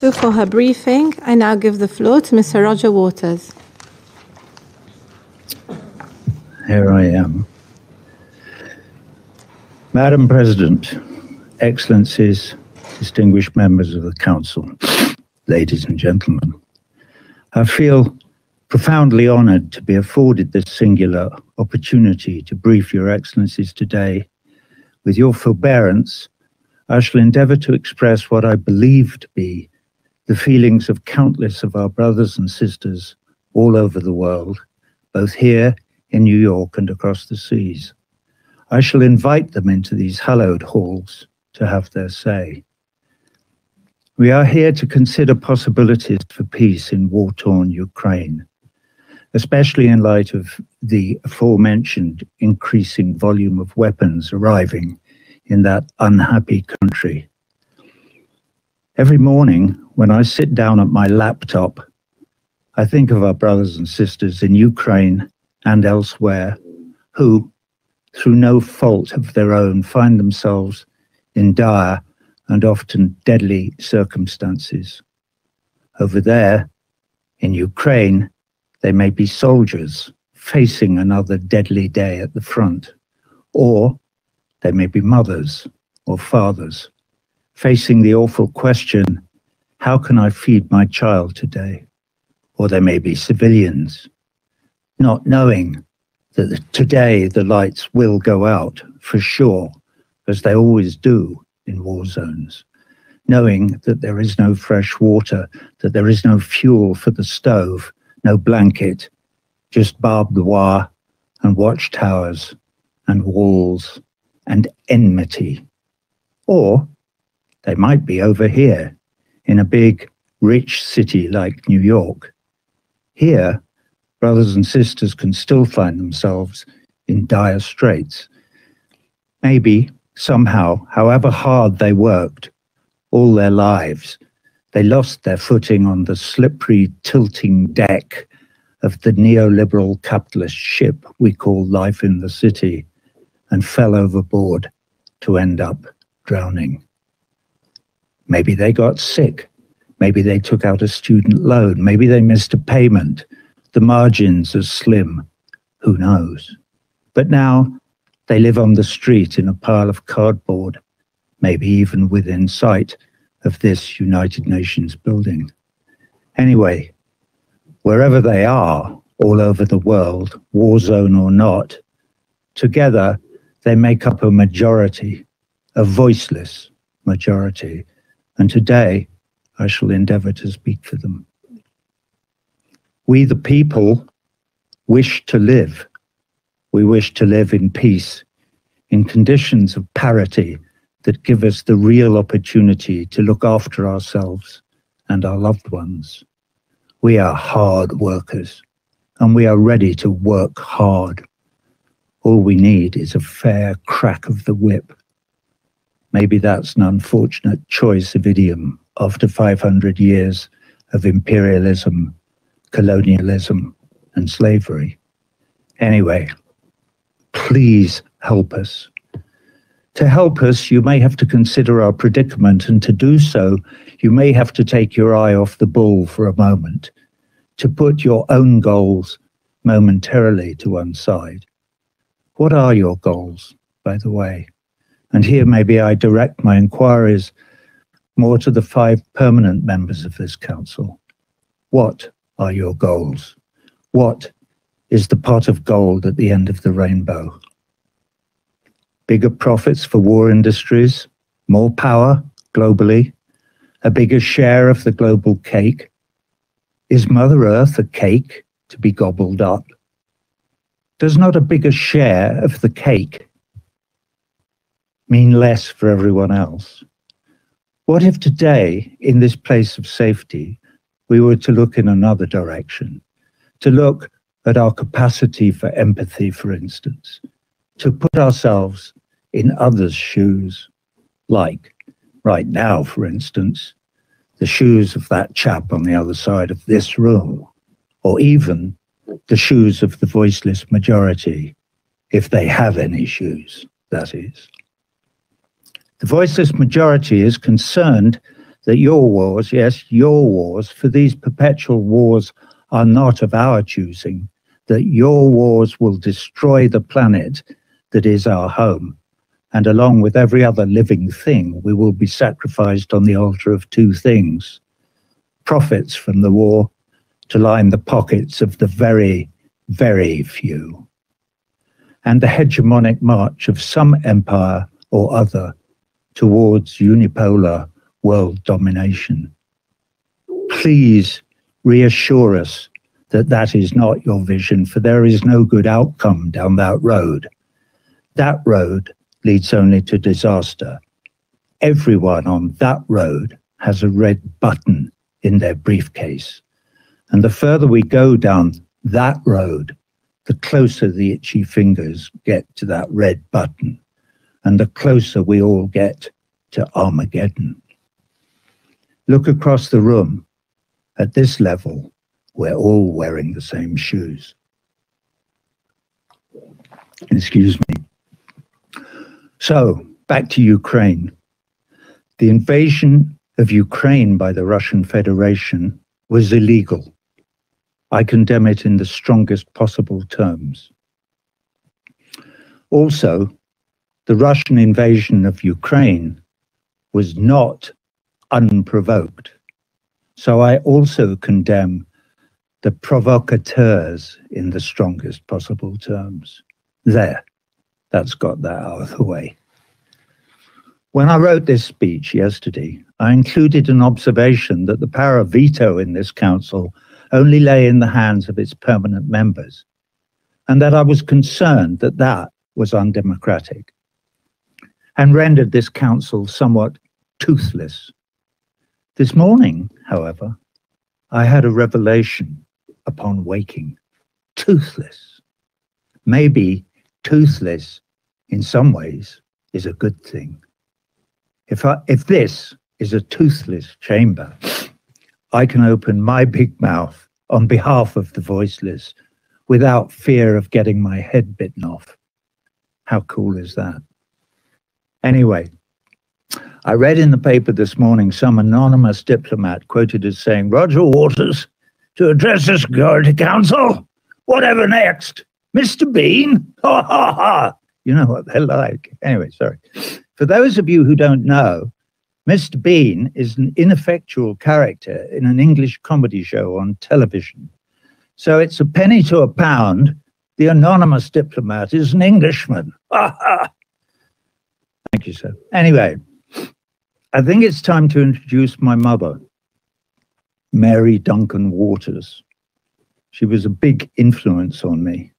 So for her briefing, I now give the floor to Mr. Roger Waters. Here I am. Madam President, Excellencies, distinguished members of the Council, ladies and gentlemen, I feel profoundly honoured to be afforded this singular opportunity to brief Your Excellencies today. With your forbearance, I shall endeavour to express what I believe to be the feelings of countless of our brothers and sisters all over the world, both here in New York and across the seas. I shall invite them into these hallowed halls to have their say. We are here to consider possibilities for peace in war-torn Ukraine, especially in light of the aforementioned increasing volume of weapons arriving in that unhappy country. Every morning, when I sit down at my laptop, I think of our brothers and sisters in Ukraine and elsewhere who, through no fault of their own, find themselves in dire and often deadly circumstances. Over there, in Ukraine, they may be soldiers facing another deadly day at the front, or they may be mothers or fathers facing the awful question, how can I feed my child today? Or they may be civilians, not knowing that today the lights will go out for sure, as they always do in war zones, knowing that there is no fresh water, that there is no fuel for the stove, no blanket, just barbed wire and watchtowers and walls and enmity. Or they might be over here in a big, rich city like New York. Here, brothers and sisters can still find themselves in dire straits. Maybe, somehow, however hard they worked, all their lives, they lost their footing on the slippery, tilting deck of the neoliberal capitalist ship we call life in the city and fell overboard to end up drowning. Maybe they got sick. Maybe they took out a student loan. Maybe they missed a payment. The margins are slim. Who knows? But now they live on the street in a pile of cardboard, maybe even within sight of this United Nations building. Anyway, wherever they are, all over the world, war zone or not, together they make up a majority, a voiceless majority. And today, I shall endeavour to speak for them. We, the people, wish to live. We wish to live in peace, in conditions of parity that give us the real opportunity to look after ourselves and our loved ones. We are hard workers, and we are ready to work hard. All we need is a fair crack of the whip. Maybe that's an unfortunate choice of idiom after 500 years of imperialism, colonialism, and slavery. Anyway, please help us. To help us, you may have to consider our predicament, and to do so, you may have to take your eye off the ball for a moment, to put your own goals momentarily to one side. What are your goals, by the way? And here maybe I direct my inquiries more to the 5 permanent members of this council. What are your goals? What is the pot of gold at the end of the rainbow? Bigger profits for war industries, more power globally, a bigger share of the global cake? Is Mother Earth a cake to be gobbled up? Does not a bigger share of the cake mean less for everyone else? What if today, in this place of safety, we were to look in another direction, to look at our capacity for empathy, for instance, to put ourselves in others' shoes, like right now, for instance, the shoes of that chap on the other side of this room, or even the shoes of the voiceless majority, if they have any shoes, that is. The voiceless majority is concerned that your wars, yes, your wars, for these perpetual wars are not of our choosing, that your wars will destroy the planet that is our home, and along with every other living thing, we will be sacrificed on the altar of two things: profits from the war to line the pockets of the very, very few, and the hegemonic march of some empire or other towards unipolar world domination. Please reassure us that that is not your vision, for there is no good outcome down that road. That road leads only to disaster. Everyone on that road has a red button in their briefcase. And the further we go down that road, the closer the itchy fingers get to that red button, and the closer we all get to Armageddon. Look across the room. At this level, we're all wearing the same shoes. Excuse me. So, back to Ukraine. The invasion of Ukraine by the Russian Federation was illegal. I condemn it in the strongest possible terms. Also, the Russian invasion of Ukraine was not unprovoked. So I also condemn the provocateurs in the strongest possible terms. There, that's got that out of the way. When I wrote this speech yesterday, I included an observation that the power of veto in this council only lay in the hands of its permanent members, and that I was concerned that that was undemocratic and rendered this council somewhat toothless. This morning, however, I had a revelation upon waking. Toothless. Maybe toothless in some ways is a good thing. If this is a toothless chamber, I can open my big mouth on behalf of the voiceless without fear of getting my head bitten off. How cool is that? Anyway, I read in the paper this morning some anonymous diplomat quoted as saying, "Roger Waters to address the Security Council. Whatever next? Mr. Bean? Ha ha ha." You know what they're like. Anyway, sorry. For those of you who don't know, Mr. Bean is an ineffectual character in an English comedy show on television. So it's a penny to a pound. The anonymous diplomat is an Englishman. Ha ha. Thank you, sir. Anyway, I think it's time to introduce my mother, Mary Duncan Waters. She was a big influence on me.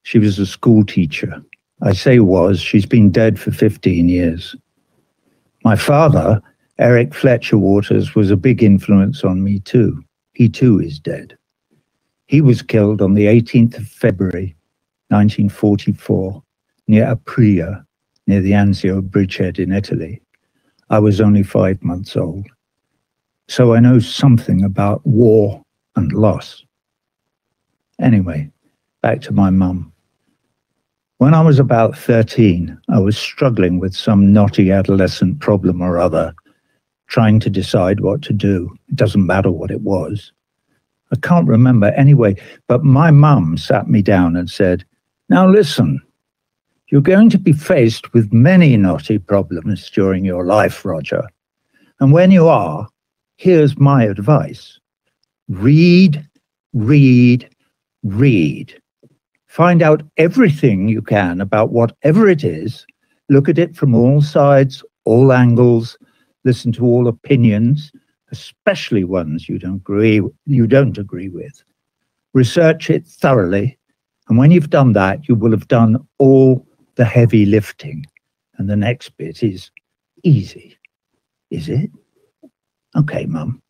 She was a school teacher. I say was, she's been dead for 15 years. My father, Eric Fletcher Waters, was a big influence on me too. He too is dead. He was killed on the 18th of February, 1944, near Aprilia, near the Anzio bridgehead in Italy. I was only 5 months old. So I know something about war and loss. Anyway, back to my mum. When I was about 13, I was struggling with some knotty adolescent problem or other, trying to decide what to do. It doesn't matter what it was. I can't remember anyway, but my mum sat me down and said, "Now listen, you're going to be faced with many knotty problems during your life, Roger. And when you are, here's my advice. Read, read, read. Find out everything you can about whatever it is. Look at it from all sides, all angles. Listen to all opinions, especially ones you don't agree with. Research it thoroughly. And when you've done that, you will have done all the heavy lifting. And the next bit is easy." Is it? Okay, Mum.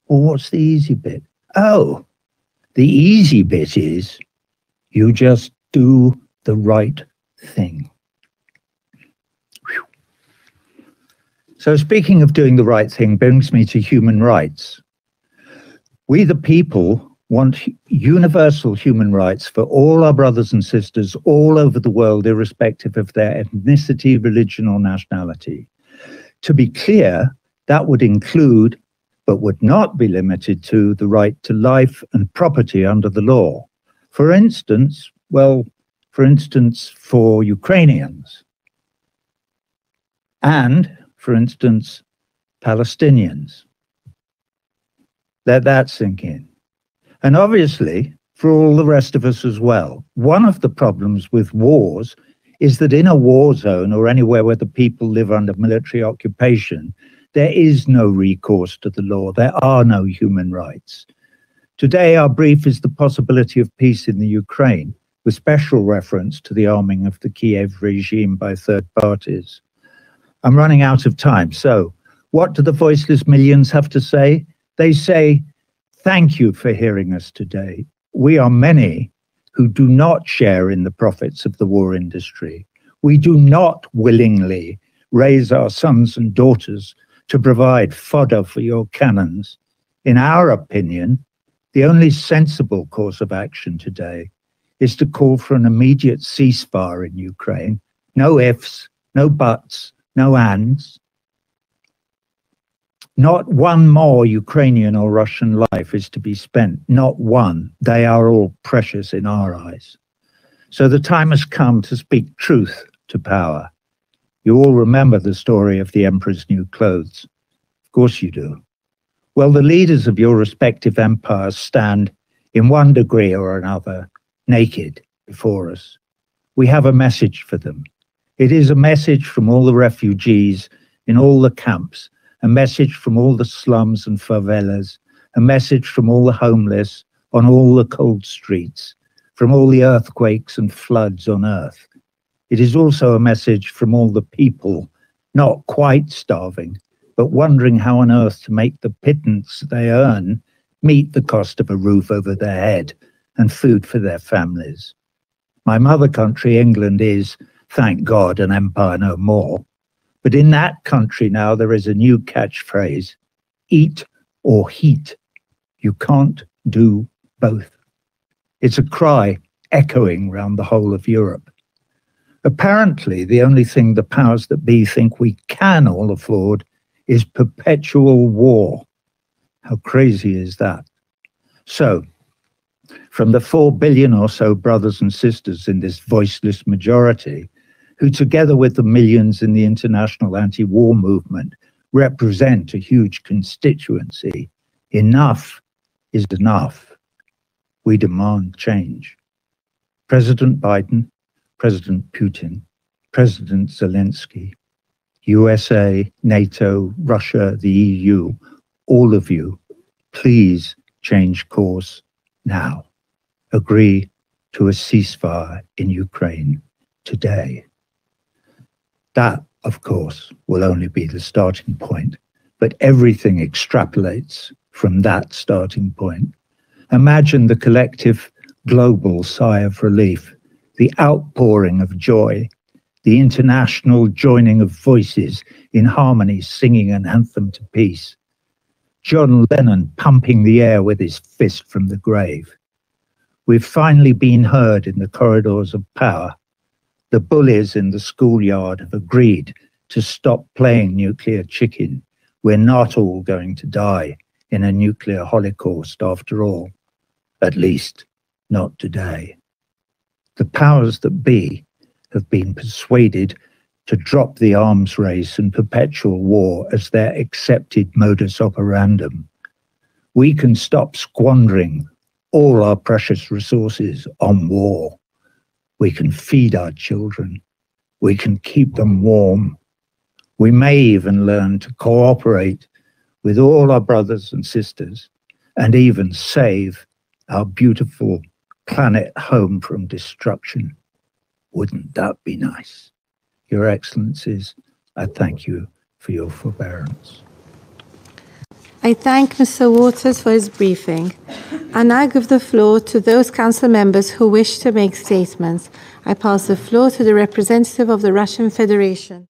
Well, what's the easy bit? Oh, the easy bit is you just do the right thing. Whew. So speaking of doing the right thing brings me to human rights. We the people want universal human rights for all our brothers and sisters all over the world, irrespective of their ethnicity, religion, or nationality. To be clear, That would include, but would not be limited to, the right to life and property under the law. For instance, for Ukrainians, and, for instance, Palestinians. Let that sink in. And obviously, for all the rest of us as well, one of the problems with wars is that in a war zone or anywhere where the people live under military occupation, there is no recourse to the law. There are no human rights. Today, our brief is the possibility of peace in the Ukraine, with special reference to the arming of the Kiev regime by third parties. I'm running out of time, so what do the voiceless millions have to say? They say, thank you for hearing us today. We are many who do not share in the profits of the war industry. We do not willingly raise our sons and daughters to provide fodder for your cannons. In our opinion, the only sensible course of action today is to call for an immediate ceasefire in Ukraine. No ifs, no buts, no ands. Not one more Ukrainian or Russian life is to be spent, not one. They are all precious in our eyes. So the time has come to speak truth to power. You all remember the story of the emperor's new clothes. Of course you do. Well, the leaders of your respective empires stand, in one degree or another, naked before us. We have a message for them. It is a message from all the refugees in all the camps, a message from all the slums and favelas, a message from all the homeless on all the cold streets, from all the earthquakes and floods on earth. It is also a message from all the people, not quite starving, but wondering how on earth to make the pittance they earn meet the cost of a roof over their head and food for their families. My mother country, England, is, thank God, an empire no more. But in that country now there is a new catchphrase, eat or heat. You can't do both. It's a cry echoing round the whole of Europe. Apparently, the only thing the powers that be think we can all afford is perpetual war. How crazy is that? So, from the 4 billion or so brothers and sisters in this voiceless majority, who together with the millions in the international anti-war movement represent a huge constituency, enough is enough. We demand change. President Biden, President Putin, President Zelensky, USA, NATO, Russia, the EU, all of you, please change course now. Agree to a ceasefire in Ukraine today. That, of course, will only be the starting point, but everything extrapolates from that starting point. Imagine the collective global sigh of relief, the outpouring of joy, the international joining of voices in harmony singing an anthem to peace. John Lennon pumping the air with his fist from the grave. We've finally been heard in the corridors of power. The bullies in the schoolyard have agreed to stop playing nuclear chicken. We're not all going to die in a nuclear holocaust after all. At least, not today. The powers that be have been persuaded to drop the arms race and perpetual war as their accepted modus operandum. We can stop squandering all our precious resources on war. We can feed our children. We can keep them warm. We may even learn to cooperate with all our brothers and sisters and even save our beautiful planet home from destruction. Wouldn't that be nice? Your Excellencies, I thank you for your forbearance. I thank Mr. Waters for his briefing. I now give the floor to those council members who wish to make statements. I pass the floor to the representative of the Russian Federation.